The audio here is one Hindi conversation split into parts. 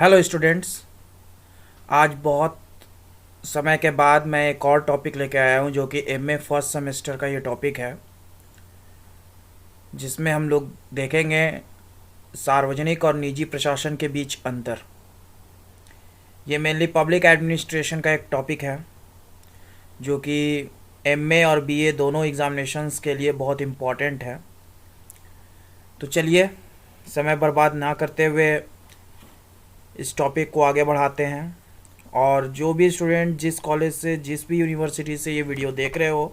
Hello students. आज बहुत समय के बाद मैं एक और टॉपिक लेके आया हूँ जो कि एमए फर्स्ट सेमेस्टर का ये टॉपिक है, जिसमें हम लोग देखेंगे सार्वजनिक और निजी प्रशासन के बीच अंतर। ये मेनली पब्लिक एडमिनिस्ट्रेशन का एक टॉपिक है जो कि एमए और बीए दोनों एग्ज़ामिनेशंस के लिए बहुत इम्पॉर्टेंट है। तो चलिए समय बर्बाद ना करते हुए इस टॉपिक को आगे बढ़ाते हैं। और जो भी स्टूडेंट जिस कॉलेज से, जिस भी यूनिवर्सिटी से ये वीडियो देख रहे हो,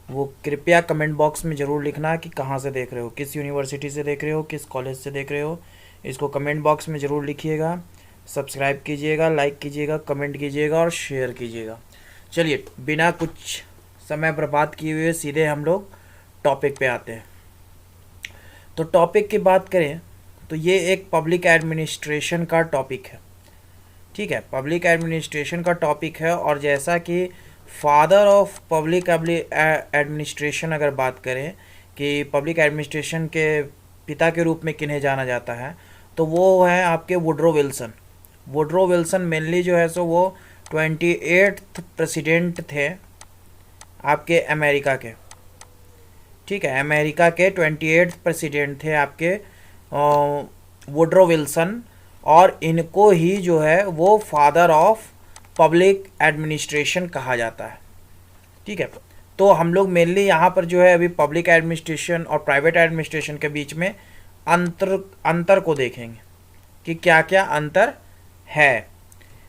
वो कृपया कमेंट बॉक्स में ज़रूर लिखना कि कहाँ से देख रहे हो, किस यूनिवर्सिटी से देख रहे हो, किस कॉलेज से देख रहे हो। इसको कमेंट बॉक्स में ज़रूर लिखिएगा। सब्सक्राइब कीजिएगा, लाइक कीजिएगा, कमेंट कीजिएगा और शेयर कीजिएगा। चलिए बिना कुछ समय बर्बाद किए हुए सीधे हम लोग टॉपिक पे आते हैं। तो टॉपिक की बात करें तो ये एक पब्लिक एडमिनिस्ट्रेशन का टॉपिक है। ठीक है, पब्लिक एडमिनिस्ट्रेशन का टॉपिक है। और जैसा कि फादर ऑफ पब्लिक एडमिनिस्ट्रेशन अगर बात करें कि पब्लिक एडमिनिस्ट्रेशन के पिता के रूप में किन्हें जाना जाता है, तो वो है आपके Woodrow Wilson. Woodrow Wilson mainly जो है सो वो 28th प्रेसिडेंट थे आपके अमेरिका के। ठीक है, अमेरिका के 28th प्रेसिडेंट थे आपके वुडरो विल्सन। और इनको ही जो है वो फादर ऑफ पब्लिक एडमिनिस्ट्रेशन कहा जाता है। ठीक है, तो हम लोग मेनली यहाँ पर जो है अभी पब्लिक एडमिनिस्ट्रेशन और प्राइवेट एडमिनिस्ट्रेशन के बीच में अंतर को देखेंगे कि क्या क्या अंतर है।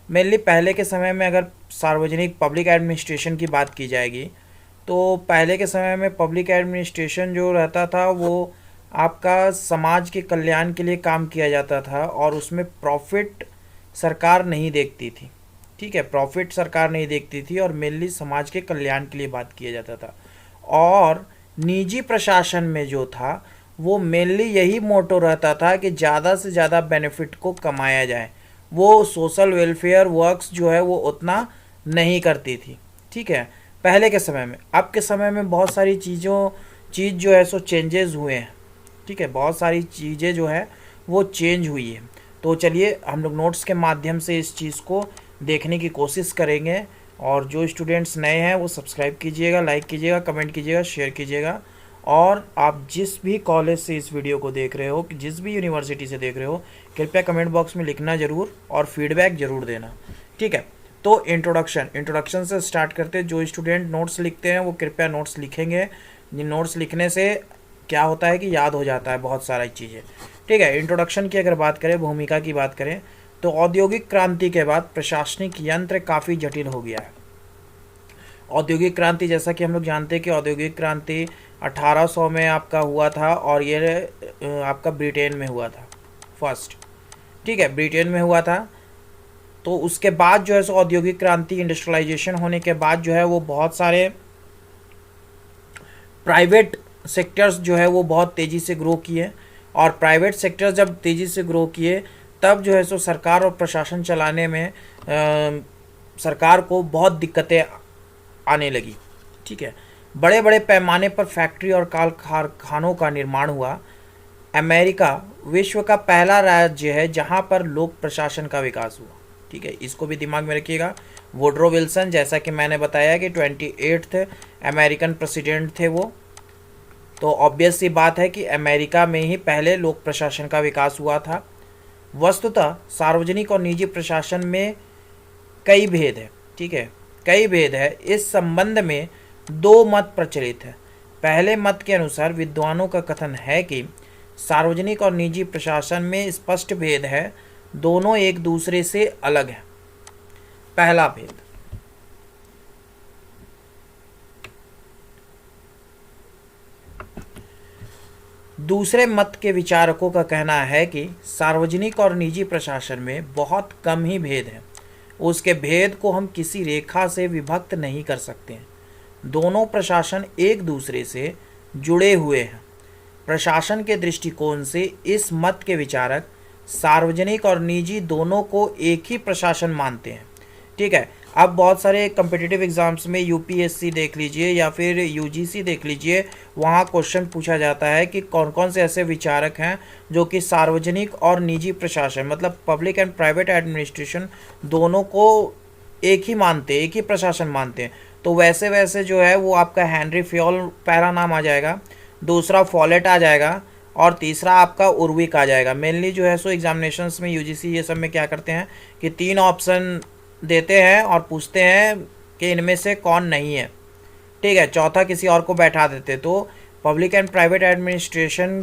मेनली पहले के समय में अगर सार्वजनिक पब्लिक एडमिनिस्ट्रेशन की बात की जाएगी तो पहले के समय में पब्लिक एडमिनिस्ट्रेशन जो रहता था वो आपका समाज के कल्याण के लिए काम किया जाता था और उसमें प्रॉफिट सरकार नहीं देखती थी। ठीक है, प्रॉफिट सरकार नहीं देखती थी और मेनली समाज के कल्याण के लिए बात किया जाता था। और निजी प्रशासन में जो था वो मेनली यही मोटो रहता था कि ज़्यादा से ज़्यादा बेनिफिट को कमाया जाए। वो सोशल वेलफेयर वर्क्स जो है वो उतना नहीं करती थी। ठीक है, पहले के समय में। अब के समय में बहुत सारी चीज़ जो है सो चेंजेस हुए हैं। ठीक है, बहुत सारी चीज़ें जो है वो चेंज हुई है। तो चलिए हम लोग नोट्स के माध्यम से इस चीज़ को देखने की कोशिश करेंगे। और जो स्टूडेंट्स नए हैं वो सब्सक्राइब कीजिएगा, लाइक कीजिएगा, कमेंट कीजिएगा, शेयर कीजिएगा। और आप जिस भी कॉलेज से इस वीडियो को देख रहे हो, जिस भी यूनिवर्सिटी से देख रहे हो, कृपया कमेंट बॉक्स में लिखना ज़रूर और फीडबैक ज़रूर देना। ठीक है, तो इंट्रोडक्शन से स्टार्ट करते हैं। जो स्टूडेंट नोट्स लिखते हैं वो कृपया नोट्स लिखेंगे। नोट्स लिखने से क्या होता है कि याद हो जाता है बहुत सारी चीज़ें। ठीक है, इंट्रोडक्शन की अगर बात करें, भूमिका की बात करें, तो औद्योगिक क्रांति के बाद प्रशासनिक यंत्र काफ़ी जटिल हो गया है। औद्योगिक क्रांति, जैसा कि हम लोग जानते हैं कि औद्योगिक क्रांति 1800 में आपका हुआ था और ये आपका ब्रिटेन में हुआ था फर्स्ट। ठीक है, ब्रिटेन में हुआ था। तो उसके बाद जो है सो औद्योगिक क्रांति, इंडस्ट्रियलाइजेशन होने के बाद जो है वो बहुत सारे प्राइवेट सेक्टर्स जो है वो बहुत तेज़ी से ग्रो किए। और प्राइवेट सेक्टर्स जब तेज़ी से ग्रो किए तब जो है सो सरकार और प्रशासन चलाने में सरकार को बहुत दिक्कतें आने लगी। ठीक है, बड़े बड़े पैमाने पर फैक्ट्री और कारखानों का निर्माण हुआ। अमेरिका विश्व का पहला राज्य है जहां पर लोक प्रशासन का विकास हुआ। ठीक है, इसको भी दिमाग में रखिएगा। वुडरो विल्सन, जैसा कि मैंने बताया कि 28th अमेरिकन प्रेसिडेंट थे वो, तो ऑब्वियस सी बात है कि अमेरिका में ही पहले लोक प्रशासन का विकास हुआ था। वस्तुतः सार्वजनिक और निजी प्रशासन में कई भेद है। ठीक है, कई भेद है। इस संबंध में दो मत प्रचलित है। पहले मत के अनुसार विद्वानों का कथन है कि सार्वजनिक और निजी प्रशासन में स्पष्ट भेद है, दोनों एक दूसरे से अलग है। पहला भेद। दूसरे मत के विचारकों का कहना है कि सार्वजनिक और निजी प्रशासन में बहुत कम ही भेद है। उसके भेद को हम किसी रेखा से विभक्त नहीं कर सकते हैं। दोनों प्रशासन एक दूसरे से जुड़े हुए हैं। प्रशासन के दृष्टिकोण से इस मत के विचारक सार्वजनिक और निजी दोनों को एक ही प्रशासन मानते हैं। ठीक है, अब बहुत सारे कम्पिटिटिव एग्ज़ाम्स में यूपीएससी देख लीजिए या फिर यूजीसी देख लीजिए, वहाँ क्वेश्चन पूछा जाता है कि कौन कौन से ऐसे विचारक हैं जो कि सार्वजनिक और निजी प्रशासन मतलब पब्लिक एंड प्राइवेट एडमिनिस्ट्रेशन दोनों को एक ही मानते हैं, एक ही प्रशासन मानते हैं। तो वैसे वैसे जो है वो आपका हेनरी फ्योल पहला नाम आ जाएगा, दूसरा फॉलेट आ जाएगा और तीसरा आपका उर्विक आ जाएगा। मेनली जो है सो एग्जामिनेशंस में यूजीसी ये सब में क्या करते हैं कि 3 ऑप्शन देते हैं और पूछते हैं कि इनमें से कौन नहीं है, ठीक है, चौथा किसी और को बैठा देते। तो पब्लिक एंड प्राइवेट एडमिनिस्ट्रेशन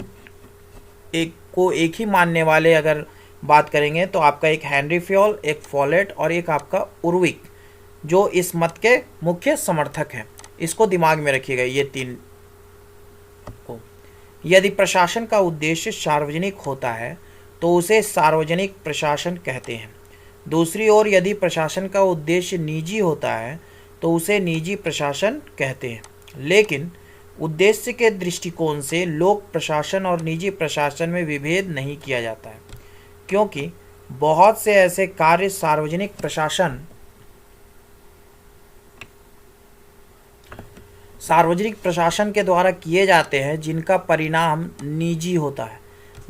एक ही मानने वाले अगर बात करेंगे तो आपका एक हेनरी फ्योल, एक फॉलेट और एक आपका उर्विक जो इस मत के मुख्य समर्थक हैं। इसको दिमाग में रखिएगा ये 3 को। यदि प्रशासन का उद्देश्य सार्वजनिक होता है तो उसे सार्वजनिक प्रशासन कहते हैं। दूसरी ओर यदि प्रशासन का उद्देश्य निजी होता है तो उसे निजी प्रशासन कहते हैं। लेकिन उद्देश्य के दृष्टिकोण से लोक प्रशासन और निजी प्रशासन में विभेद नहीं किया जाता है, क्योंकि बहुत से ऐसे कार्य सार्वजनिक प्रशासन के द्वारा किए जाते हैं जिनका परिणाम निजी होता है।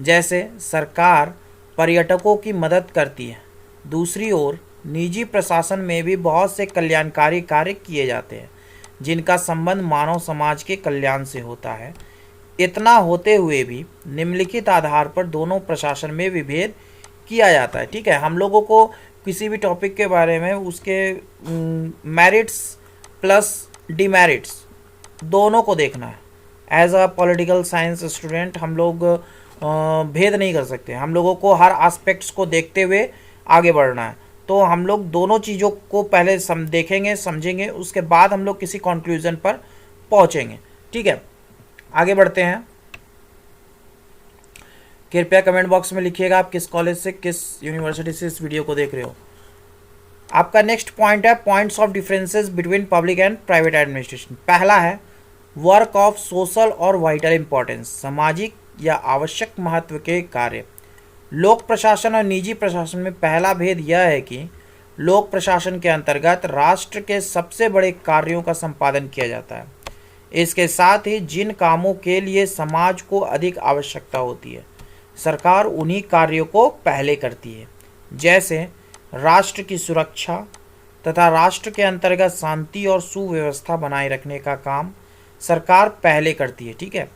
जैसे सरकार पर्यटकों की मदद करती है। दूसरी ओर निजी प्रशासन में भी बहुत से कल्याणकारी कार्य किए जाते हैं जिनका संबंध मानव समाज के कल्याण से होता है। इतना होते हुए भी निम्नलिखित आधार पर दोनों प्रशासन में विभेद किया जाता है। ठीक है, हम लोगों को किसी भी टॉपिक के बारे में उसके मेरिट्स प्लस डिमेरिट्स दोनों को देखना है। As a political science student हम लोग भेद नहीं कर सकते। हम लोगों को हर एस्पेक्ट्स को देखते हुए आगे बढ़ना है। तो हम लोग दोनों चीज़ों को पहले देखेंगे, समझेंगे, उसके बाद हम लोग किसी कंक्लूजन पर पहुंचेंगे। ठीक है, आगे बढ़ते हैं। कृपया कमेंट बॉक्स में लिखिएगा आप किस कॉलेज से, किस यूनिवर्सिटी से इस वीडियो को देख रहे हो। आपका नेक्स्ट पॉइंट है points of differences between public and private administration. पहला है वर्क ऑफ सोशल और वाइटल इंपॉर्टेंस, सामाजिक या आवश्यक महत्व के कार्य। लोक प्रशासन और निजी प्रशासन में पहला भेद यह है कि लोक प्रशासन के अंतर्गत राष्ट्र के सबसे बड़े कार्यों का संपादन किया जाता है। इसके साथ ही जिन कामों के लिए समाज को अधिक आवश्यकता होती है, सरकार उन्हीं कार्यों को पहले करती है। जैसे राष्ट्र की सुरक्षा तथा राष्ट्र के अंतर्गत शांति और सुव्यवस्था बनाए रखने का काम सरकार पहले करती है। ठीक है,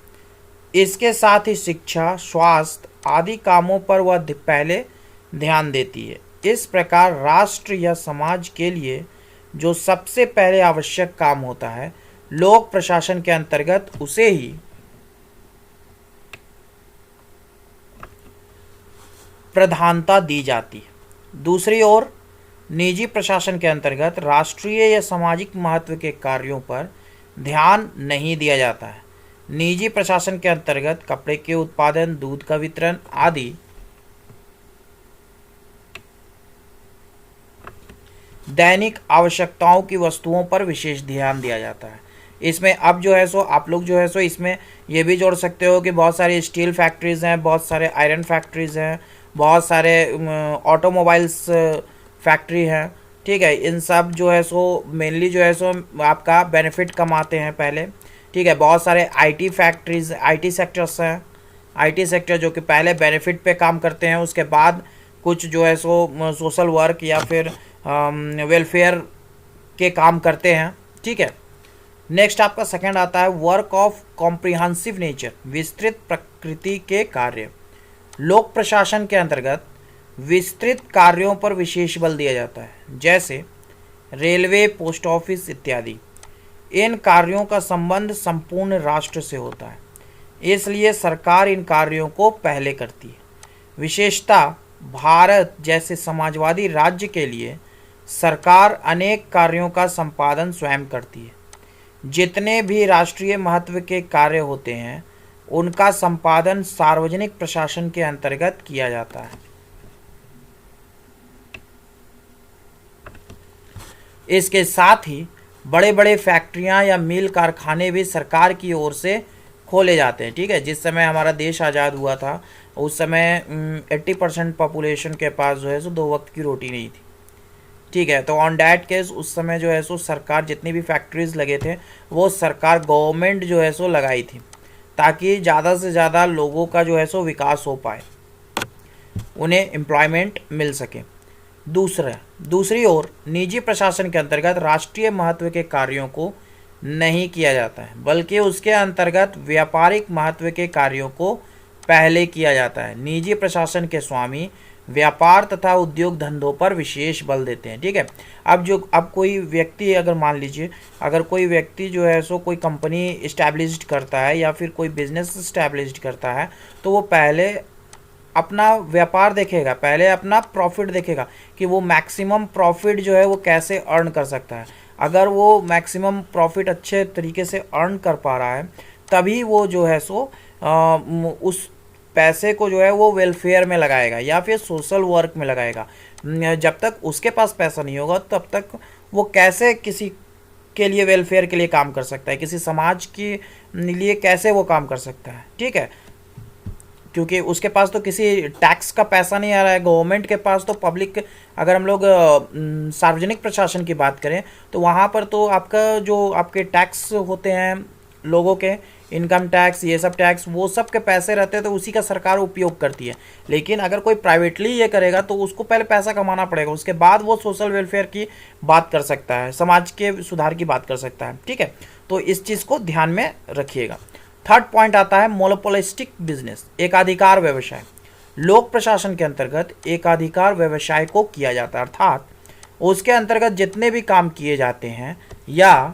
इसके साथ ही शिक्षा, स्वास्थ्य आदि कामों पर वह पहले ध्यान देती है। इस प्रकार राष्ट्र या समाज के लिए जो सबसे पहले आवश्यक काम होता है, लोक प्रशासन के अंतर्गत उसे ही प्रधानता दी जाती है। दूसरी ओर निजी प्रशासन के अंतर्गत राष्ट्रीय या सामाजिक महत्व के कार्यों पर ध्यान नहीं दिया जाता है। निजी प्रशासन के अंतर्गत कपड़े के उत्पादन, दूध का वितरण आदि दैनिक आवश्यकताओं की वस्तुओं पर विशेष ध्यान दिया जाता है। इसमें अब जो है सो आप लोग जो है सो इसमें ये भी जोड़ सकते हो कि बहुत सारी स्टील फैक्ट्रीज़ हैं, बहुत सारे आयरन फैक्ट्रीज़ हैं, बहुत सारे ऑटोमोबाइल्स फैक्ट्री हैं। ठीक है, इन सब जो है सो मेनली जो है सो आपका बेनिफिट कमाते हैं पहले। ठीक है, बहुत सारे आईटी फैक्ट्रीज, आईटी सेक्टर्स हैं, आईटी सेक्टर जो कि पहले बेनिफिट पे काम करते हैं, उसके बाद कुछ जो है सो सोशल वर्क या फिर वेलफेयर के काम करते हैं। ठीक है, नेक्स्ट आपका सेकंड आता है वर्क ऑफ कॉम्प्रिहेंसिव नेचर, विस्तृत प्रकृति के कार्य। लोक प्रशासन के अंतर्गत विस्तृत कार्यों पर विशेष बल दिया जाता है, जैसे रेलवे, पोस्ट ऑफिस इत्यादि। इन कार्यों का संबंध संपूर्ण राष्ट्र से होता है, इसलिए सरकार इन कार्यों को पहले करती है। विशेषता भारत जैसे समाजवादी राज्य के लिए सरकार अनेक कार्यों का संपादन स्वयं करती है। जितने भी राष्ट्रीय महत्व के कार्य होते हैं उनका संपादन सार्वजनिक प्रशासन के अंतर्गत किया जाता है। इसके साथ ही बड़े बड़े फैक्ट्रियां या मिल कारखाने भी सरकार की ओर से खोले जाते हैं। ठीक है, जिस समय हमारा देश आज़ाद हुआ था उस समय 80% पॉपुलेशन के पास जो है सो 2 वक्त की रोटी नहीं थी। ठीक है। तो ऑन डैट केस उस समय जो है सो सरकार जितनी भी फैक्ट्रीज लगे थे वो सरकार गवर्नमेंट जो है सो लगाई थी, ताकि ज़्यादा से ज़्यादा लोगों का जो है सो विकास हो पाए, उन्हें एम्प्लॉयमेंट मिल सके। दूसरी ओर निजी प्रशासन के अंतर्गत राष्ट्रीय महत्व के कार्यों को नहीं किया जाता है, बल्कि उसके अंतर्गत व्यापारिक महत्व के कार्यों को पहले किया जाता है। निजी प्रशासन के स्वामी व्यापार तथा उद्योग धंधों पर विशेष बल देते हैं। ठीक है। अब कोई व्यक्ति, अगर मान लीजिए अगर कोई व्यक्ति जो है सो कोई कंपनी इस्टेब्लिश्ड करता है या फिर कोई बिजनेस इस्टेब्लिश्ड करता है, तो वो पहले अपना व्यापार देखेगा, पहले अपना प्रॉफिट देखेगा कि वो मैक्सिमम प्रॉफिट जो है वो कैसे अर्न कर सकता है। अगर वो मैक्सिमम प्रॉफिट अच्छे तरीके से अर्न कर पा रहा है, तभी वो जो है सो उस पैसे को जो है वो वेलफेयर में लगाएगा या फिर सोशल वर्क में लगाएगा। जब तक उसके पास पैसा नहीं होगा तब तक वो कैसे किसी के लिए वेलफेयर के लिए काम कर सकता है, किसी समाज के लिए कैसे वो काम कर सकता है। ठीक है। क्योंकि उसके पास तो किसी टैक्स का पैसा नहीं आ रहा है, गवर्नमेंट के पास तो पब्लिक, अगर हम लोग सार्वजनिक प्रशासन की बात करें तो वहाँ पर तो आपका जो आपके टैक्स होते हैं लोगों के, इनकम टैक्स, ये सब टैक्स, वो सब के पैसे रहते हैं, तो उसी का सरकार उपयोग करती है। लेकिन अगर कोई प्राइवेटली ये करेगा तो उसको पहले पैसा कमाना पड़ेगा, उसके बाद वो सोशल वेलफेयर की बात कर सकता है, समाज के सुधार की बात कर सकता है। ठीक है। तो इस चीज़ को ध्यान में रखिएगा। थर्ड पॉइंट आता है मोनोपोलिस्टिक बिजनेस, एकाधिकार व्यवसाय। लोक प्रशासन के अंतर्गत एकाधिकार व्यवसाय को किया जाता है, अर्थात उसके अंतर्गत जितने भी काम किए जाते हैं या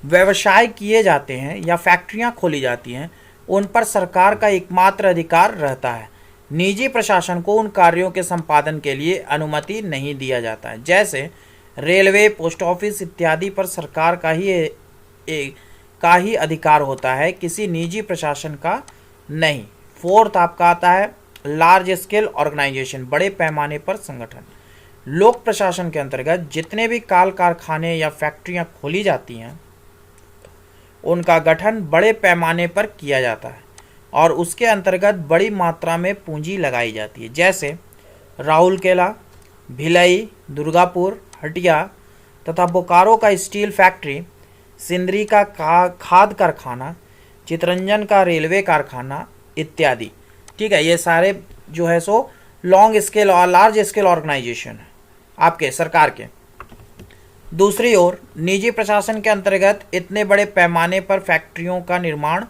व्यवसाय किए जाते हैं या फैक्ट्रियां खोली जाती हैं, उन पर सरकार का एकमात्र अधिकार रहता है। निजी प्रशासन को उन कार्यों के संपादन के लिए अनुमति नहीं दिया जाता है। जैसे रेलवे, पोस्ट ऑफिस इत्यादि पर सरकार का ही अधिकार होता है, किसी निजी प्रशासन का नहीं। फोर्थ आपका आता है लार्ज स्केल ऑर्गेनाइजेशन, बड़े पैमाने पर संगठन। लोक प्रशासन के अंतर्गत जितने भी काल कारखाने या फैक्ट्रियां खोली जाती हैं उनका गठन बड़े पैमाने पर किया जाता है और उसके अंतर्गत बड़ी मात्रा में पूंजी लगाई जाती है। जैसे राउरकेला, भिलाई, दुर्गापुर, हटिया तथा बोकारो का स्टील फैक्ट्री, सिंदरी का खाद कारखाना, चितरंजन का रेलवे कारखाना इत्यादि। ठीक है। ये सारे जो है सो लॉन्ग स्केल और लार्ज स्केल ऑर्गेनाइजेशन है आपके सरकार के। दूसरी ओर निजी प्रशासन के अंतर्गत इतने बड़े पैमाने पर फैक्ट्रियों का निर्माण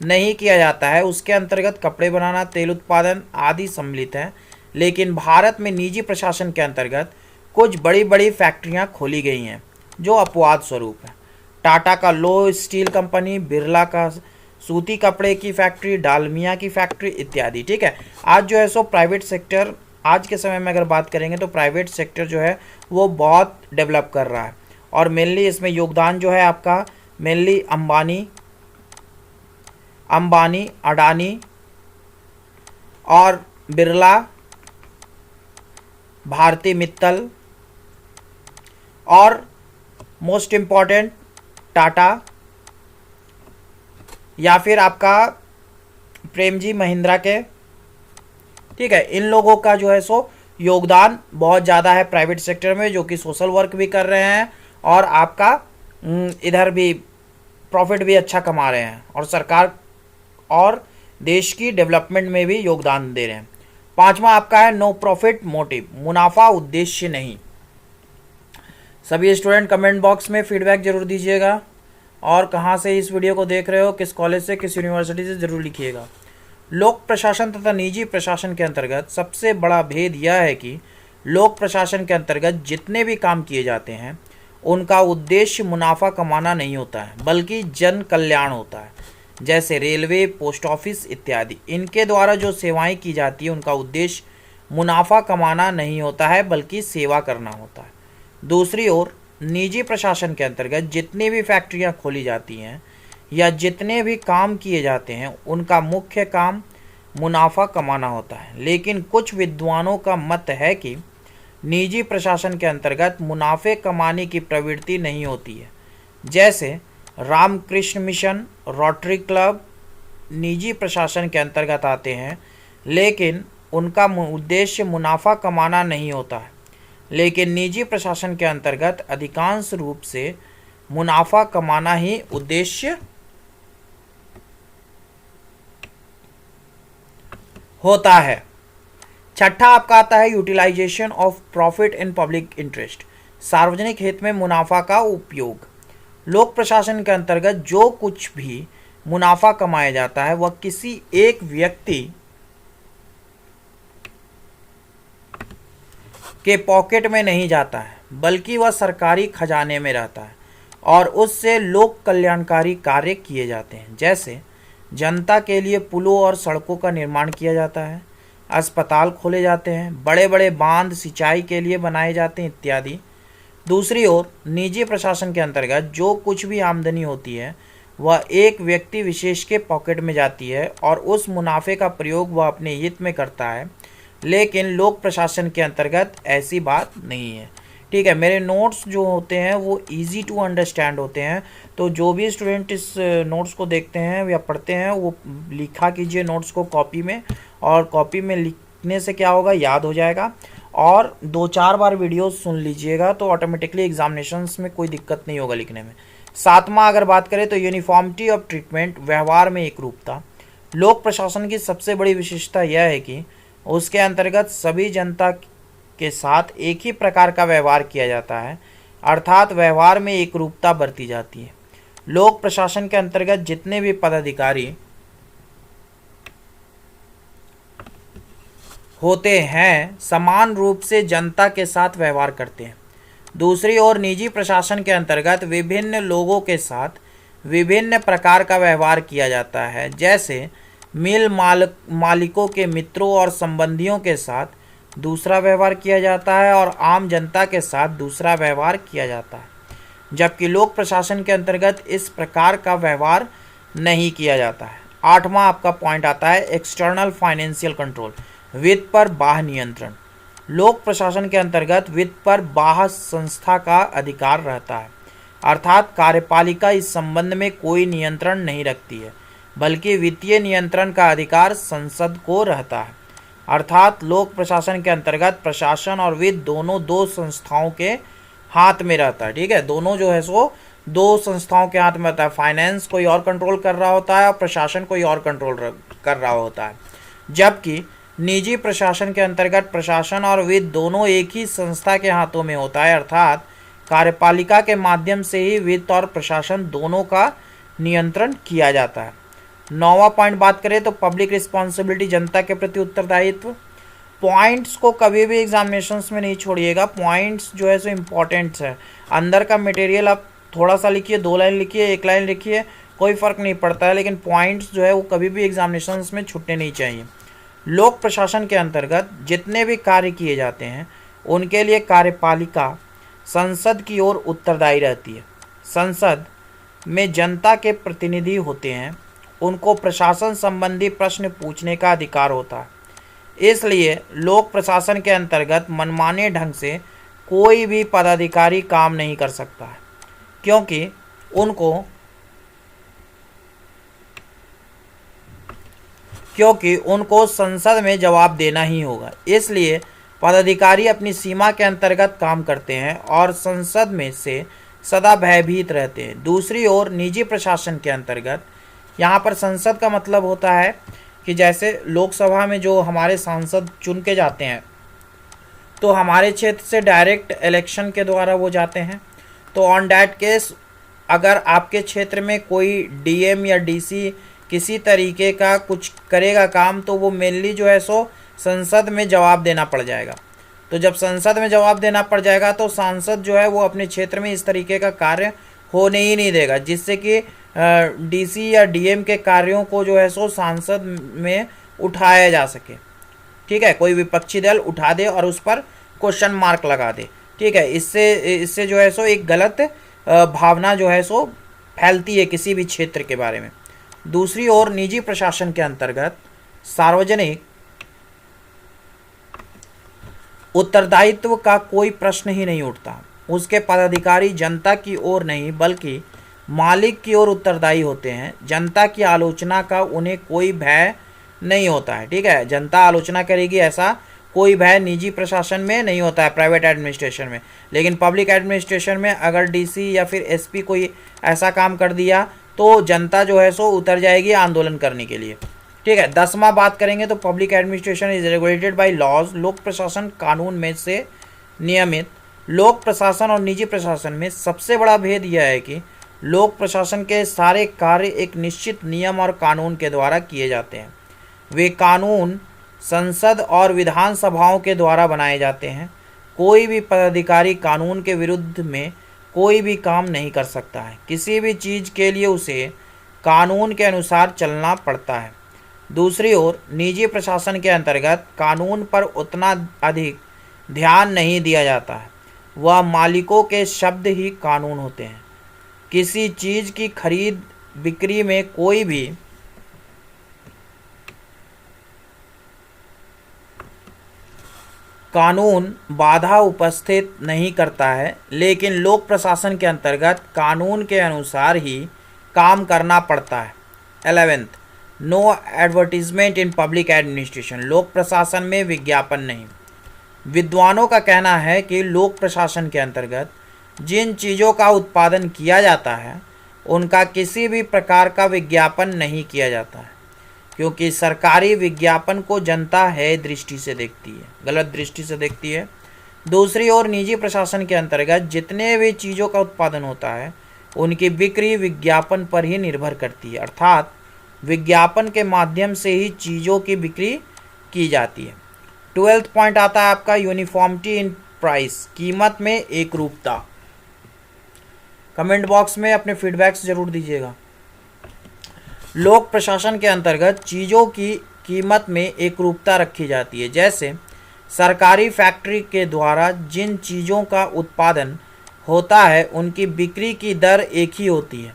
नहीं किया जाता है, उसके अंतर्गत कपड़े बनाना, तेल उत्पादन आदि सम्मिलित है। लेकिन भारत में निजी प्रशासन के अंतर्गत कुछ बड़ी बड़ी फैक्ट्रियां खोली गई हैं जो अपवाद स्वरूप है। टाटा का लो स्टील कंपनी, बिरला का सूती कपड़े की फैक्ट्री, डालमिया की फैक्ट्री इत्यादि। ठीक है। आज जो है सो प्राइवेट सेक्टर, आज के समय में अगर बात करेंगे तो प्राइवेट सेक्टर जो है वो बहुत डेवलप कर रहा है और मेनली इसमें योगदान जो है आपका मेनली अंबानी, अडानी और बिरला, भारती मित्तल और मोस्ट इम्पॉर्टेंट टाटा या फिर आपका प्रेमजी महिंद्रा के। ठीक है। इन लोगों का जो है सो योगदान बहुत ज़्यादा है प्राइवेट सेक्टर में, जो कि सोशल वर्क भी कर रहे हैं और आपका इधर भी प्रॉफिट भी अच्छा कमा रहे हैं और सरकार और देश की डेवलपमेंट में भी योगदान दे रहे हैं। पांचवा आपका है नो प्रॉफिट मोटिव, मुनाफा उद्देश्य नहीं। सभी स्टूडेंट कमेंट बॉक्स में फीडबैक जरूर दीजिएगा और कहाँ से इस वीडियो को देख रहे हो, किस कॉलेज से, किस यूनिवर्सिटी से, ज़रूर लिखिएगा। लोक प्रशासन तथा निजी प्रशासन के अंतर्गत सबसे बड़ा भेद यह है कि लोक प्रशासन के अंतर्गत जितने भी काम किए जाते हैं उनका उद्देश्य मुनाफा कमाना नहीं होता है, बल्कि जन कल्याण होता है। जैसे रेलवे, पोस्ट ऑफिस इत्यादि, इनके द्वारा जो सेवाएं की जाती है उनका उद्देश्य मुनाफा कमाना नहीं होता है, बल्कि सेवा करना होता है। दूसरी ओर निजी प्रशासन के अंतर्गत जितनी भी फैक्ट्रियां खोली जाती हैं या जितने भी काम किए जाते हैं उनका मुख्य काम मुनाफा कमाना होता है। लेकिन कुछ विद्वानों का मत है कि निजी प्रशासन के अंतर्गत मुनाफे कमाने की प्रवृत्ति नहीं होती है। जैसे रामकृष्ण मिशन, रोटरी क्लब निजी प्रशासन के अंतर्गत आते हैं, लेकिन उनका उद्देश्य मुनाफा कमाना नहीं होता है। लेकिन निजी प्रशासन के अंतर्गत अधिकांश रूप से मुनाफा कमाना ही उद्देश्य होता है। छठा आपका आता है utilization of profit in public interest, सार्वजनिक हित में मुनाफा का उपयोग। लोक प्रशासन के अंतर्गत जो कुछ भी मुनाफा कमाया जाता है वह किसी एक व्यक्ति के पॉकेट में नहीं जाता है, बल्कि वह सरकारी खजाने में रहता है और उससे लोक कल्याणकारी कार्य किए जाते हैं। जैसे जनता के लिए पुलों और सड़कों का निर्माण किया जाता है, अस्पताल खोले जाते हैं, बड़े बड़े बांध सिंचाई के लिए बनाए जाते हैं इत्यादि। दूसरी ओर निजी प्रशासन के अंतर्गत जो कुछ भी आमदनी होती है वह एक व्यक्ति विशेष के पॉकेट में जाती है और उस मुनाफे का प्रयोग वह अपने हित में करता है। लेकिन लोक प्रशासन के अंतर्गत ऐसी बात नहीं है। ठीक है, मेरे नोट्स जो होते हैं वो इजी टू अंडरस्टैंड होते हैं, तो जो भी स्टूडेंट इस नोट्स को देखते हैं या पढ़ते हैं वो लिखा कीजिए नोट्स को कॉपी में, और कॉपी में लिखने से क्या होगा, याद हो जाएगा। और 2-4 बार वीडियो सुन लीजिएगा तो ऑटोमेटिकली एग्जामिनेशंस में कोई दिक्कत नहीं होगा लिखने में। सातवां अगर बात करें तो यूनिफॉर्मिटी ऑफ ट्रीटमेंट, व्यवहार में एकरूपता। लोक प्रशासन की सबसे बड़ी विशेषता यह है कि उसके अंतर्गत सभी जनता के साथ एक ही प्रकार का व्यवहार किया जाता है, अर्थात व्यवहार में एकरूपता बरती जाती है। लोक प्रशासन के अंतर्गत जितने भी पदाधिकारी होते हैं समान रूप से जनता के साथ व्यवहार करते हैं। दूसरी ओर निजी प्रशासन के अंतर्गत विभिन्न लोगों के साथ विभिन्न प्रकार का व्यवहार किया जाता है। जैसे मिल मालिकों के मित्रों और संबंधियों के साथ दूसरा व्यवहार किया जाता है और आम जनता के साथ दूसरा व्यवहार किया जाता है, जबकि लोक प्रशासन के अंतर्गत इस प्रकार का व्यवहार नहीं किया जाता है। आठवां आपका पॉइंट आता है एक्सटर्नल फाइनेंशियल कंट्रोल, वित्त पर बाह्य नियंत्रण। लोक प्रशासन के अंतर्गत वित्त पर बाह्य संस्था का अधिकार रहता है, अर्थात कार्यपालिका इस संबंध में कोई नियंत्रण नहीं रखती है, बल्कि वित्तीय नियंत्रण का अधिकार संसद को रहता है। अर्थात लोक प्रशासन के अंतर्गत प्रशासन और वित्त दोनों दो संस्थाओं के हाथ में रहता है। ठीक है, दोनों जो है सो दो संस्थाओं के हाथ में रहता है। फाइनेंस कोई और कंट्रोल कर रहा होता है और प्रशासन कोई और कंट्रोल कर रहा होता है, जबकि निजी प्रशासन के अंतर्गत प्रशासन और वित्त दोनों एक ही संस्था के हाथों में होता है, अर्थात कार्यपालिका के माध्यम से ही वित्त और प्रशासन दोनों का नियंत्रण किया जाता है। 9वां पॉइंट बात करें तो पब्लिक रिस्पॉन्सिबिलिटी, जनता के प्रति उत्तरदायित्व। पॉइंट्स को कभी भी एग्जामिनेशंस में नहीं छोड़िएगा, पॉइंट्स जो है सो इम्पॉर्टेंट्स है। अंदर का मटेरियल आप थोड़ा सा लिखिए, 2 लाइन लिखिए, 1 लाइन लिखिए, कोई फ़र्क नहीं पड़ता है, लेकिन पॉइंट्स जो है वो कभी भी एग्जामिनेशंस में छूटने नहीं चाहिए। लोक प्रशासन के अंतर्गत जितने भी कार्य किए जाते हैं उनके लिए कार्यपालिका संसद की ओर उत्तरदायी रहती है। संसद में जनता के प्रतिनिधि होते हैं, उनको प्रशासन संबंधी प्रश्न पूछने का अधिकार होता है। इसलिए लोक प्रशासन के अंतर्गत मनमाने ढंग से कोई भी पदाधिकारी काम नहीं कर सकता है, क्योंकि उनको संसद में जवाब देना ही होगा। इसलिए पदाधिकारी अपनी सीमा के अंतर्गत काम करते हैं और संसद में से सदा भयभीत रहते हैं। दूसरी ओर निजी प्रशासन के अंतर्गत यहाँ पर संसद का मतलब होता है कि जैसे लोकसभा में जो हमारे सांसद चुन के जाते हैं तो हमारे क्षेत्र से डायरेक्ट इलेक्शन के द्वारा वो जाते हैं। तो ऑन डैट केस अगर आपके क्षेत्र में कोई डीएम या डीसी किसी तरीके का कुछ करेगा काम तो वो मेनली जो है सो संसद में जवाब देना पड़ जाएगा। तो जब संसद में जवाब देना पड़ जाएगा तो सांसद जो है वो अपने क्षेत्र में इस तरीके का कार्य होने ही नहीं देगा, जिससे कि डीसी या डीएम के कार्यों को जो है सो सांसद में उठाया जा सके। ठीक है, कोई विपक्षी दल उठा दे और उस पर क्वेश्चन मार्क लगा दे। ठीक है, इससे जो है सो एक गलत भावना जो है सो फैलती है किसी भी क्षेत्र के बारे में। दूसरी ओर निजी प्रशासन के अंतर्गत सार्वजनिक उत्तरदायित्व का कोई प्रश्न ही नहीं उठता। उसके पदाधिकारी जनता की ओर नहीं बल्कि मालिक की ओर उत्तरदायी होते हैं। जनता की आलोचना का उन्हें कोई भय नहीं होता है। ठीक है, जनता आलोचना करेगी ऐसा कोई भय निजी प्रशासन में नहीं होता है, प्राइवेट एडमिनिस्ट्रेशन में। लेकिन पब्लिक एडमिनिस्ट्रेशन में अगर डीसी या फिर एसपी कोई ऐसा काम कर दिया तो जनता जो है सो उतर जाएगी आंदोलन करने के लिए। ठीक है, 10वां बात करेंगे तो public administration is regulated by laws. लोक प्रशासन कानून में से नियमित। लोक प्रशासन और निजी प्रशासन में सबसे बड़ा भेद यह है कि लोक प्रशासन के सारे कार्य एक निश्चित नियम और कानून के द्वारा किए जाते हैं। वे कानून संसद और विधानसभाओं के द्वारा बनाए जाते हैं। कोई भी पदाधिकारी कानून के विरुद्ध में कोई भी काम नहीं कर सकता है। किसी भी चीज़ के लिए उसे कानून के अनुसार चलना पड़ता है। दूसरी ओर निजी प्रशासन के अंतर्गत कानून पर उतना अधिक ध्यान नहीं दिया जाता है। वह मालिकों के शब्द ही कानून होते हैं। किसी चीज़ की खरीद बिक्री में कोई भी कानून बाधा उपस्थित नहीं करता है, लेकिन लोक प्रशासन के अंतर्गत कानून के अनुसार ही काम करना पड़ता है। 11th, no advertisement in public administration. लोक प्रशासन में विज्ञापन नहीं। विद्वानों का कहना है कि लोक प्रशासन के अंतर्गत जिन चीज़ों का उत्पादन किया जाता है उनका किसी भी प्रकार का विज्ञापन नहीं किया जाता है, क्योंकि सरकारी विज्ञापन को जनता है दृष्टि से देखती है, गलत दृष्टि से देखती है। दूसरी ओर निजी प्रशासन के अंतर्गत जितने भी चीज़ों का उत्पादन होता है उनकी बिक्री विज्ञापन पर ही निर्भर करती है, अर्थात विज्ञापन के माध्यम से ही चीज़ों की बिक्री की जाती है। 12th पॉइंट आता है आपका यूनिफॉर्मिटी इन प्राइस। कीमत में एक रूपता। कमेंट बॉक्स में अपने फीडबैक्स जरूर दीजिएगा। लोक प्रशासन के अंतर्गत चीज़ों की कीमत में एक रूपता रखी जाती है। जैसे सरकारी फैक्ट्री के द्वारा जिन चीज़ों का उत्पादन होता है उनकी बिक्री की दर एक ही होती है।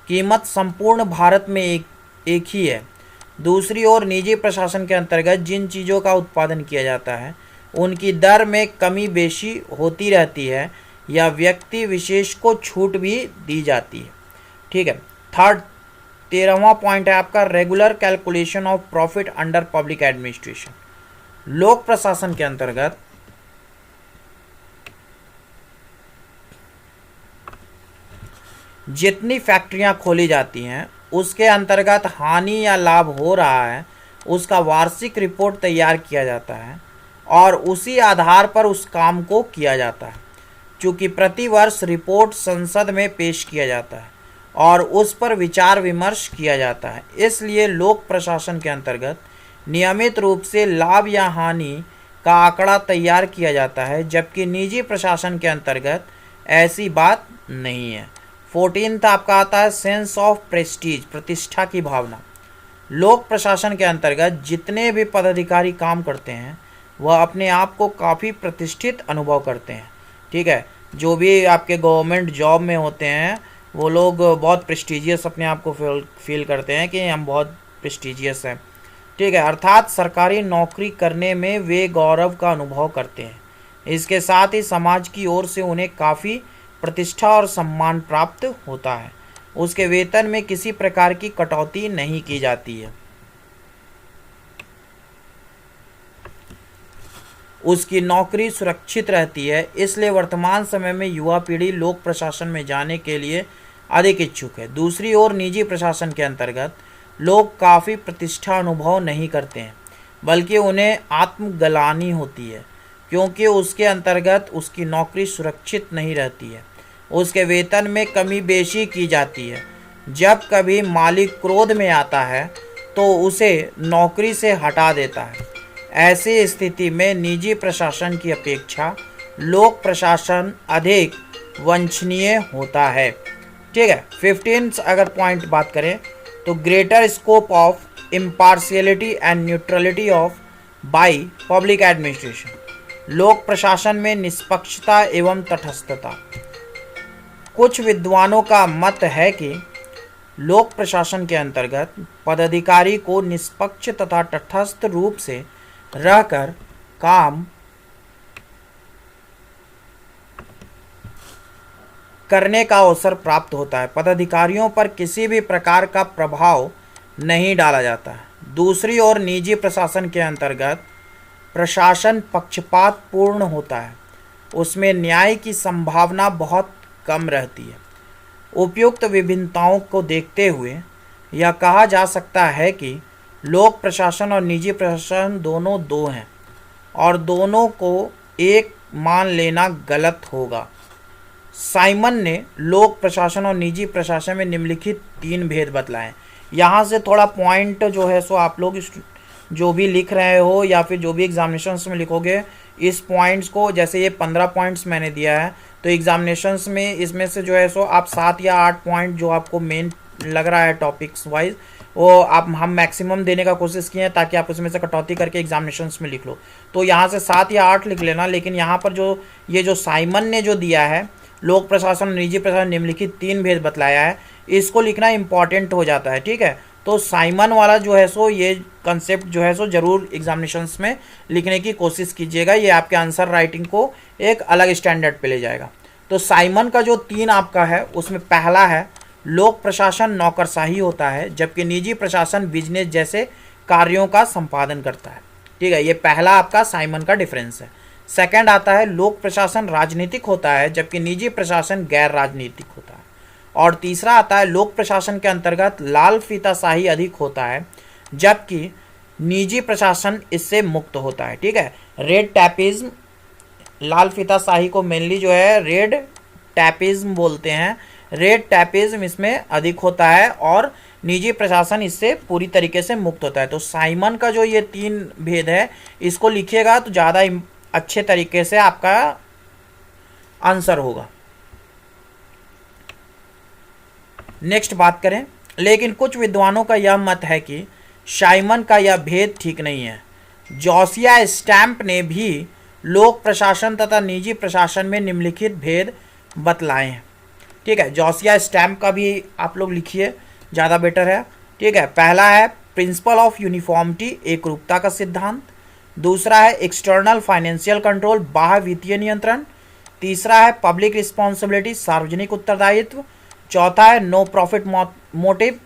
कीमत संपूर्ण भारत में एक ही है। दूसरी ओर निजी प्रशासन के अंतर्गत जिन चीज़ों का उत्पादन किया जाता है उनकी दर में कमी बेशी होती रहती है या व्यक्ति विशेष को छूट भी दी जाती है। ठीक है, 13वां पॉइंट है आपका regular calculation of profit under public administration. लोक प्रशासन के अंतर्गत जितनी फैक्ट्रियां खोली जाती हैं उसके अंतर्गत हानि या लाभ हो रहा है उसका वार्षिक रिपोर्ट तैयार किया जाता है और उसी आधार पर उस काम को किया जाता है। चूँकि प्रतिवर्ष रिपोर्ट संसद में पेश किया जाता है और उस पर विचार विमर्श किया जाता है, इसलिए लोक प्रशासन के अंतर्गत नियमित रूप से लाभ या हानि का आंकड़ा तैयार किया जाता है, जबकि निजी प्रशासन के अंतर्गत ऐसी बात नहीं है। 14th आपका आता है सेंस ऑफ प्रेस्टीज, प्रतिष्ठा की भावना। लोक प्रशासन के अंतर्गत जितने भी पदाधिकारी काम करते हैं वह अपने आप को काफ़ी प्रतिष्ठित अनुभव करते हैं। ठीक है, जो भी आपके गवर्नमेंट जॉब में होते हैं वो लोग बहुत प्रेस्टीजियस अपने आप को फील करते हैं कि हम बहुत प्रेस्टीजियस हैं। ठीक है, अर्थात सरकारी नौकरी करने में वे गौरव का अनुभव करते हैं। इसके साथ ही समाज की ओर से उन्हें काफ़ी प्रतिष्ठा और सम्मान प्राप्त होता है। उसके वेतन में किसी प्रकार की कटौती नहीं की जाती है। उसकी नौकरी सुरक्षित रहती है, इसलिए वर्तमान समय में युवा पीढ़ी लोक प्रशासन में जाने के लिए अधिक इच्छुक है। दूसरी ओर निजी प्रशासन के अंतर्गत लोग काफ़ी प्रतिष्ठा अनुभव नहीं करते हैं, बल्कि उन्हें आत्मग्लानि होती है, क्योंकि उसके अंतर्गत उसकी नौकरी सुरक्षित नहीं रहती है। उसके वेतन में कमी बेशी की जाती है। जब कभी मालिक क्रोध में आता है तो उसे नौकरी से हटा देता है। ऐसी स्थिति में निजी प्रशासन की अपेक्षा लोक प्रशासन अधिक वांछनीय होता है। ठीक है, 15 अगर पॉइंट बात करें तो greater scope of impartiality and neutrality of by public administration. लोक प्रशासन में निष्पक्षता एवं तटस्थता। कुछ विद्वानों का मत है कि लोक प्रशासन के अंतर्गत पदाधिकारी को निष्पक्ष तथा तटस्थ रूप से रहकर काम करने का अवसर प्राप्त होता है। पदाधिकारियों पर किसी भी प्रकार का प्रभाव नहीं डाला जाता है। दूसरी ओर निजी प्रशासन के अंतर्गत प्रशासन पक्षपात पूर्ण होता है, उसमें न्याय की संभावना बहुत कम रहती है। उपयुक्त विभिन्नताओं को देखते हुए यह कहा जा सकता है कि लोक प्रशासन और निजी प्रशासन दोनों दो हैं और दोनों को एक मान लेना गलत होगा। साइमन ने लोक प्रशासन और निजी प्रशासन में निम्नलिखित 3 भेद बतलाए। यहाँ से थोड़ा पॉइंट जो है सो आप लोग जो भी लिख रहे हो या फिर जो भी एग्जामिनेशंस में लिखोगे, इस पॉइंट्स को, जैसे ये 15 पॉइंट्स मैंने दिया है, तो एग्जामिनेशंस में इसमें से जो है सो आप 7 या 8 पॉइंट जो आपको मेन लग रहा है टॉपिक्स वाइज, वो हम मैक्सिमम देने का कोशिश किए हैं ताकि आप उसमें से कटौती करके एग्जामिनेशंस में लिख लो। तो यहाँ से 7 या 8 लिख लेना। लेकिन यहाँ पर जो साइमन ने जो दिया है, लोक प्रशासन और निजी प्रशासन निम्नलिखित 3 भेद बतलाया है, इसको लिखना इंपॉर्टेंट हो जाता है। ठीक है, तो साइमन वाला जो है सो ये कंसेप्ट जो है सो जरूर एग्जामिनेशंस में लिखने की कोशिश कीजिएगा। ये आपके आंसर राइटिंग को एक अलग स्टैंडर्ड पे ले जाएगा। तो साइमन का जो 3 आपका है, उसमें पहला है लोक प्रशासन नौकरशाही होता है, जबकि निजी प्रशासन बिजनेस जैसे कार्यों का संपादन करता है। ठीक है, ये पहला आपका साइमन का डिफरेंस है। सेकंड आता है लोक प्रशासन राजनीतिक होता है, जबकि निजी प्रशासन गैर राजनीतिक होता है। और तीसरा आता है लोक प्रशासन के अंतर्गत लाल फीताशाही अधिक होता है, जबकि निजी प्रशासन इससे मुक्त होता है। ठीक है, रेड टैपिज्म, लाल फीताशाही को मेनली जो है रेड टैपिज्म बोलते हैं, रेड टैपिज्म इसमें अधिक होता है और निजी प्रशासन इससे पूरी तरीके से मुक्त होता है। तो साइमन का जो ये 3 भेद है, इसको लिखिएगा तो ज़्यादा अच्छे तरीके से आपका आंसर होगा। नेक्स्ट बात करें, लेकिन कुछ विद्वानों का यह मत है कि साइमन का यह भेद ठीक नहीं है। जोसिया स्टैम्प ने भी लोक प्रशासन तथा निजी प्रशासन में निम्नलिखित भेद बतलाए हैं। ठीक है, जोसिया स्टैम्प का भी आप लोग लिखिए, ज़्यादा बेटर है। ठीक है, पहला है प्रिंसिपल ऑफ यूनिफॉर्मिटी, एकरूपता का सिद्धांत। दूसरा है एक्सटर्नल फाइनेंशियल कंट्रोल, बाह्य वित्तीय नियंत्रण। तीसरा है पब्लिक रिस्पॉन्सिबिलिटी, सार्वजनिक उत्तरदायित्व। चौथा है नो प्रॉफिट मोटिव,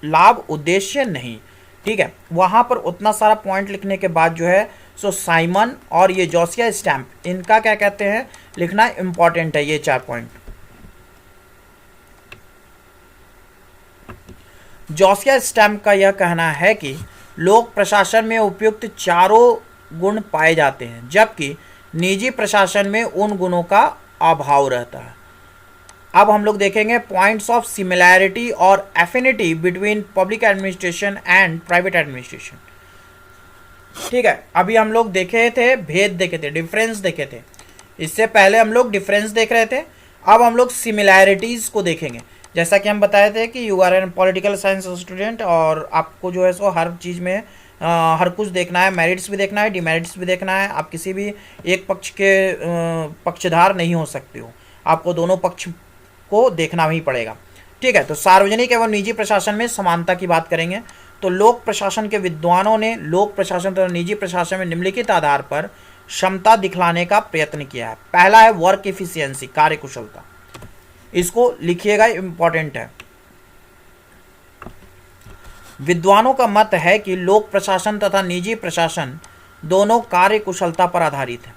लाभ उद्देश्य नहीं। ठीक है, वहाँ पर उतना सारा पॉइंट लिखने के बाद जो है सो साइमन और ये जोसिया स्टैम्प, इनका क्या कहते हैं लिखना इंपॉर्टेंट है, ये 4 पॉइंट। जोसिया स्टैम्प का यह कहना है कि लोक प्रशासन में उपयुक्त चारों गुण पाए जाते हैं, जबकि निजी प्रशासन में उन गुणों का अभाव रहता है। अब हम लोग देखेंगे पॉइंट्स ऑफ सिमिलैरिटी और affinity between public administration and private administration. ठीक है, अभी हम लोग देखे थे भेद देखे थे, डिफरेंस देखे थे। इससे पहले हम लोग डिफरेंस देख रहे थे, अब हम लोग सिमिलैरिटीज़ को देखेंगे। जैसा कि हम बताए थे कि you are an political science student और आपको जो है सो हर चीज़ में हर कुछ देखना है, मेरिट्स भी देखना है, डिमेरिट्स भी देखना है। आप किसी भी एक पक्ष के पक्षधार नहीं हो सकते हो, आपको दोनों पक्ष को देखना ही पड़ेगा। ठीक है, तो सार्वजनिक एवं निजी प्रशासन में समानता की बात करेंगे। तो लोक प्रशासन के विद्वानों ने लोक प्रशासन तथा निजी प्रशासन में निम्नलिखित आधार पर क्षमता दिखलाने का प्रयत्न किया है। पहला है वर्क एफिशिएंसी, कार्यकुशलता, इसको लिखिएगा, इंपॉर्टेंट है। विद्वानों का मत है कि लोक प्रशासन तथा निजी प्रशासन दोनों कार्यकुशलता पर आधारित है।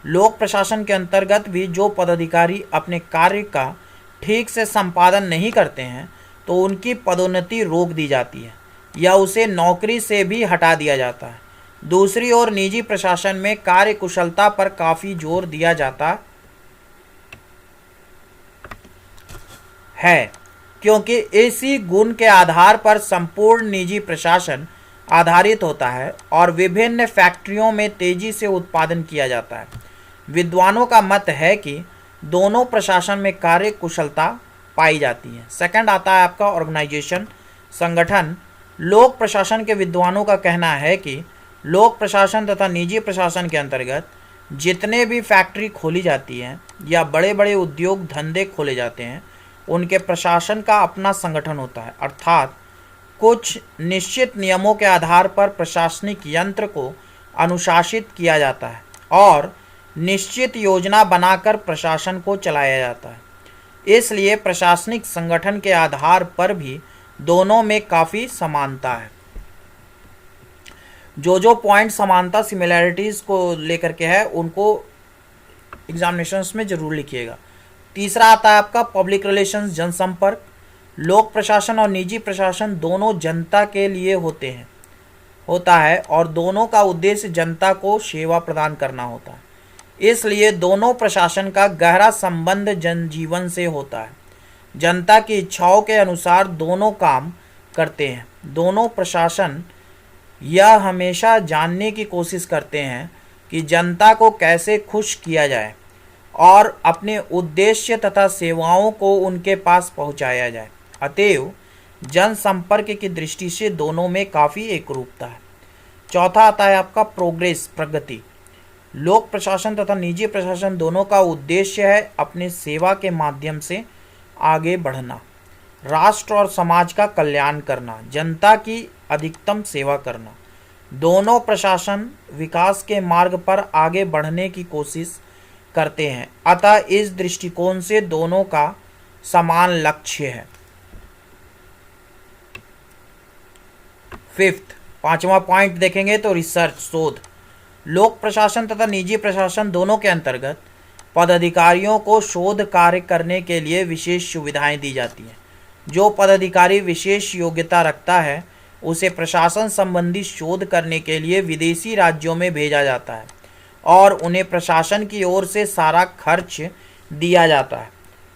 लोक प्रशासन के अंतर्गत भी जो पदाधिकारी अपने कार्य का ठीक से संपादन नहीं करते हैं तो उनकी पदोन्नति रोक दी जाती है या उसे नौकरी से भी हटा दिया जाता है। दूसरी ओर निजी प्रशासन में कार्यकुशलता पर काफ़ी जोर दिया जाता है, क्योंकि इसी गुण के आधार पर संपूर्ण निजी प्रशासन आधारित होता है और विभिन्न फैक्ट्रियों में तेजी से उत्पादन किया जाता है। विद्वानों का मत है कि दोनों प्रशासन में कार्य कुशलता पाई जाती है। सेकंड आता है आपका ऑर्गेनाइजेशन, संगठन। लोक प्रशासन के विद्वानों का कहना है कि लोक प्रशासन तथा निजी प्रशासन के अंतर्गत जितने भी फैक्ट्री खोली जाती हैं या बड़े बड़े उद्योग धंधे खोले जाते हैं, उनके प्रशासन का अपना संगठन होता है, अर्थात कुछ निश्चित नियमों के आधार पर प्रशासनिक यंत्र को अनुशासित किया जाता है और निश्चित योजना बनाकर प्रशासन को चलाया जाता है। इसलिए प्रशासनिक संगठन के आधार पर भी दोनों में काफ़ी समानता है। जो जो पॉइंट समानता सिमिलैरिटीज़ को लेकर के है उनको एग्जामिनेशंस में जरूर लिखिएगा। तीसरा आता है आपका पब्लिक रिलेशंस, जनसंपर्क। लोक प्रशासन और निजी प्रशासन दोनों जनता के लिए होता है और दोनों का उद्देश्य जनता को सेवा प्रदान करना होता है। इसलिए दोनों प्रशासन का गहरा संबंध जनजीवन से होता है। जनता की इच्छाओं के अनुसार दोनों काम करते हैं। दोनों प्रशासन यह हमेशा जानने की कोशिश करते हैं कि जनता को कैसे खुश किया जाए और अपने उद्देश्य तथा सेवाओं को उनके पास पहुंचाया जाए। अतएव जनसंपर्क की दृष्टि से दोनों में काफ़ी एकरूपता है। चौथा आता है आपका प्रोग्रेस, प्रगति। लोक प्रशासन तथा निजी प्रशासन दोनों का उद्देश्य है अपने सेवा के माध्यम से आगे बढ़ना, राष्ट्र और समाज का कल्याण करना, जनता की अधिकतम सेवा करना। दोनों प्रशासन विकास के मार्ग पर आगे बढ़ने की कोशिश करते हैं, अतः इस दृष्टिकोण से दोनों का समान लक्ष्य है। फिफ्थ, पांचवा पॉइंट देखेंगे तो रिसर्च, शोध। लोक प्रशासन तथा निजी प्रशासन दोनों के अंतर्गत पदाधिकारियों को शोध कार्य करने के लिए विशेष सुविधाएं दी जाती हैं। जो पदाधिकारी विशेष योग्यता रखता है उसे प्रशासन संबंधी शोध करने के लिए विदेशी राज्यों में भेजा जाता है और उन्हें प्रशासन की ओर से सारा खर्च दिया जाता है।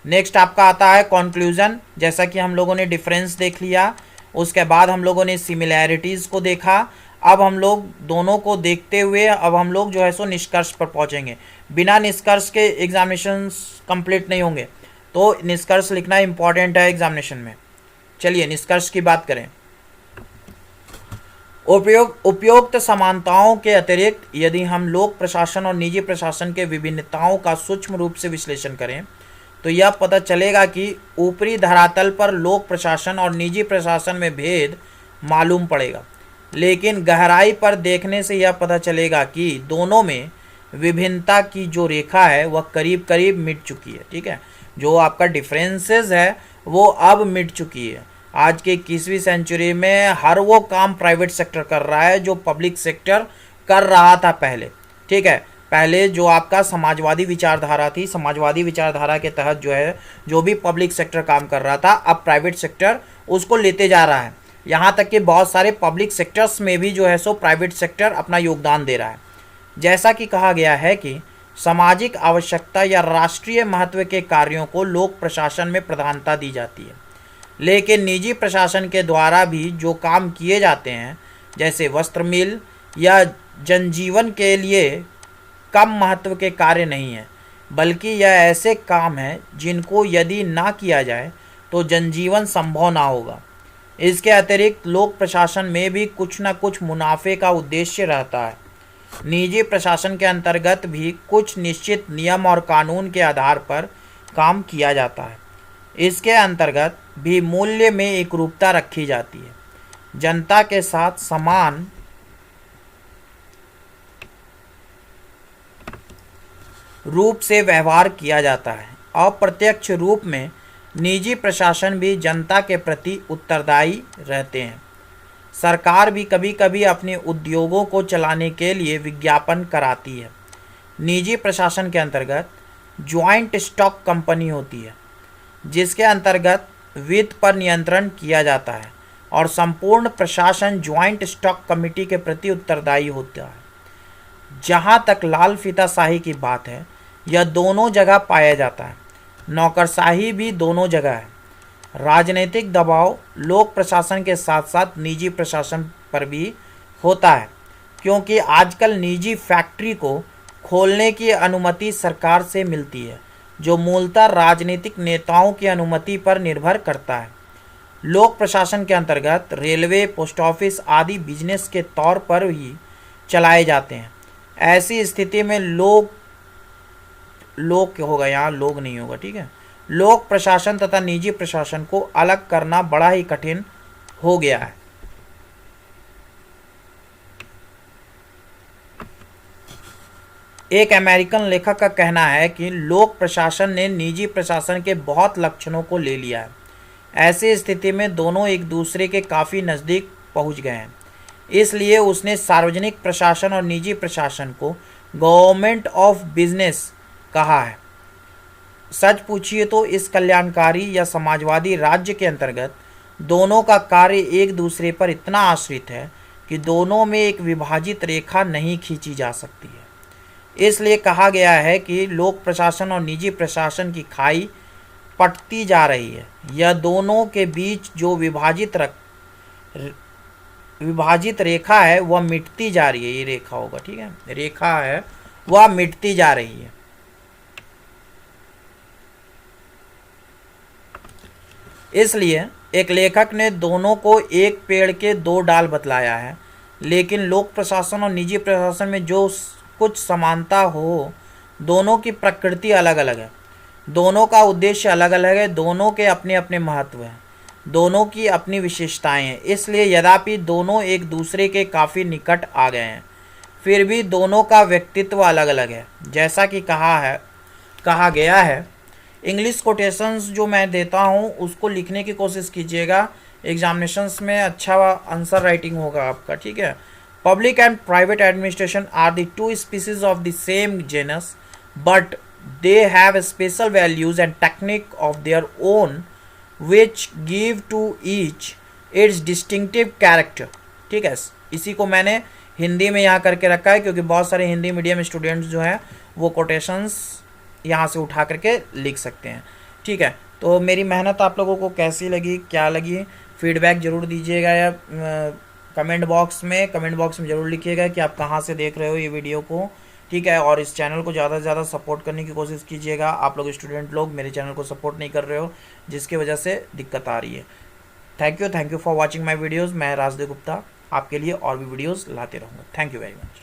नेक्स्ट आपका आता है कंक्लूजन। जैसा कि हम लोगों ने डिफरेंस देख लिया, उसके बाद हम लोगों ने सिमिलैरिटीज़ को देखा। अब हम लोग दोनों को देखते हुए अब हम लोग जो है सो निष्कर्ष पर पहुंचेंगे। बिना निष्कर्ष के एग्जामिनेशंस कंप्लीट नहीं होंगे, तो निष्कर्ष लिखना इंपॉर्टेंट है एग्जामिनेशन में। चलिए निष्कर्ष की बात करें। उपयुक्त समानताओं के अतिरिक्त यदि हम लोक प्रशासन और निजी प्रशासन के विभिन्नताओं का सूक्ष्म रूप से विश्लेषण करें तो यह पता चलेगा कि ऊपरी धरातल पर लोक प्रशासन और निजी प्रशासन में भेद मालूम पड़ेगा, लेकिन गहराई पर देखने से यह पता चलेगा कि दोनों में विभिन्नता की जो रेखा है वह करीब करीब मिट चुकी है। ठीक है, जो आपका डिफरेंसेस है वो अब मिट चुकी है। आज के 21वीं सेंचुरी में हर वो काम प्राइवेट सेक्टर कर रहा है जो पब्लिक सेक्टर कर रहा था पहले। ठीक है, पहले जो आपका समाजवादी विचारधारा थी, समाजवादी विचारधारा के तहत जो है जो भी पब्लिक सेक्टर काम कर रहा था, अब प्राइवेट सेक्टर उसको लेते जा रहा है। यहाँ तक कि बहुत सारे पब्लिक सेक्टर्स में भी जो है सो प्राइवेट सेक्टर अपना योगदान दे रहा है। जैसा कि कहा गया है कि सामाजिक आवश्यकता या राष्ट्रीय महत्व के कार्यों को लोक प्रशासन में प्रधानता दी जाती है, लेकिन निजी प्रशासन के द्वारा भी जो काम किए जाते हैं जैसे वस्त्र मिल या जनजीवन के लिए कम महत्व के कार्य नहीं है, बल्कि यह ऐसे काम हैं जिनको यदि ना किया जाए तो जनजीवन संभव ना होगा। इसके अतिरिक्त लोक प्रशासन में भी कुछ न कुछ मुनाफे का उद्देश्य रहता है। निजी प्रशासन के अंतर्गत भी कुछ निश्चित नियम और कानून के आधार पर काम किया जाता है। इसके अंतर्गत भी मूल्य में एकरूपता रखी जाती है, जनता के साथ समान रूप से व्यवहार किया जाता है। अप्रत्यक्ष रूप में निजी प्रशासन भी जनता के प्रति उत्तरदायी रहते हैं। सरकार भी कभी कभी अपने उद्योगों को चलाने के लिए विज्ञापन कराती है। निजी प्रशासन के अंतर्गत ज्वाइंट स्टॉक कंपनी होती है, जिसके अंतर्गत वित्त पर नियंत्रण किया जाता है और संपूर्ण प्रशासन ज्वाइंट स्टॉक कमेटी के प्रति उत्तरदायी होता है। जहाँ तक लाल फीताशाही की बात है, यह दोनों जगह पाया जाता है। नौकरशाही भी दोनों जगह है। राजनीतिक दबाव लोक प्रशासन के साथ साथ निजी प्रशासन पर भी होता है, क्योंकि आजकल निजी फैक्ट्री को खोलने की अनुमति सरकार से मिलती है, जो मूलतः राजनीतिक नेताओं की अनुमति पर निर्भर करता है। लोक प्रशासन के अंतर्गत रेलवे, पोस्ट ऑफिस आदि बिजनेस के तौर पर ही चलाए जाते हैं। ऐसी स्थिति में लोग होगा, यहाँ लोग नहीं होगा। ठीक है, लोक प्रशासन तथा निजी प्रशासन को अलग करना बड़ा ही कठिन हो गया है। एक अमेरिकन लेखक का कहना है कि लोक प्रशासन ने निजी प्रशासन के बहुत लक्षणों को ले लिया है। ऐसी स्थिति में दोनों एक दूसरे के काफ़ी नज़दीक पहुंच गए हैं। इसलिए उसने सार्वजनिक प्रशासन और निजी प्रशासन को गवर्नमेंट ऑफ बिजनेस कहा है। सच पूछिए तो इस कल्याणकारी या समाजवादी राज्य के अंतर्गत दोनों का कार्य एक दूसरे पर इतना आश्रित है कि दोनों में एक विभाजित रेखा नहीं खींची जा सकती है। इसलिए कहा गया है कि लोक प्रशासन और निजी प्रशासन की खाई पटती जा रही है। यह दोनों के बीच जो विभाजित रेखा है वह मिटती जा रही है। ये रेखा होगा, ठीक है, रेखा है वह मिटती जा रही है। इसलिए एक लेखक ने दोनों को एक पेड़ के दो डाल बतलाया है, लेकिन लोक प्रशासन और निजी प्रशासन में जो कुछ समानता हो, दोनों की प्रकृति अलग अलग है, दोनों का उद्देश्य अलग अलग है, दोनों के अपने अपने महत्व हैं, दोनों की अपनी विशेषताएं हैं। इसलिए यद्यपि दोनों एक दूसरे के काफ़ी निकट आ गए हैं, फिर भी दोनों का व्यक्तित्व अलग अलग है। जैसा कि कहा गया है, इंग्लिश कोटेशंस जो मैं देता हूँ उसको लिखने की कोशिश कीजिएगा, एग्जामिनेशंस में अच्छा आंसर राइटिंग होगा आपका, ठीक है। Public and private administration are the two species of the same genus, but they have special values and technique of their own which give to each its distinctive character, ठीक है। इसी को मैंने हिंदी में यहाँ करके रखा है क्योंकि बहुत सारे हिंदी मीडियम स्टूडेंट्स जो हैं वो कोटेशंस यहाँ से उठा करके लिख सकते हैं, ठीक है। तो मेरी मेहनत आप लोगों को कैसी लगी, क्या लगी, फीडबैक ज़रूर दीजिएगा या कमेंट बॉक्स में ज़रूर लिखिएगा कि आप कहाँ से देख रहे हो ये वीडियो को, ठीक है। और इस चैनल को ज़्यादा से ज़्यादा सपोर्ट करने की कोशिश कीजिएगा। आप लोग स्टूडेंट लोग मेरे चैनल को सपोर्ट नहीं कर रहे हो, जिसकी वजह से दिक्कत आ रही है। Thank you for watching my videos. मैं राजदेव गुप्ता आपके लिए और भी वीडियोज़ लाते रहूँगा। Thank you very much.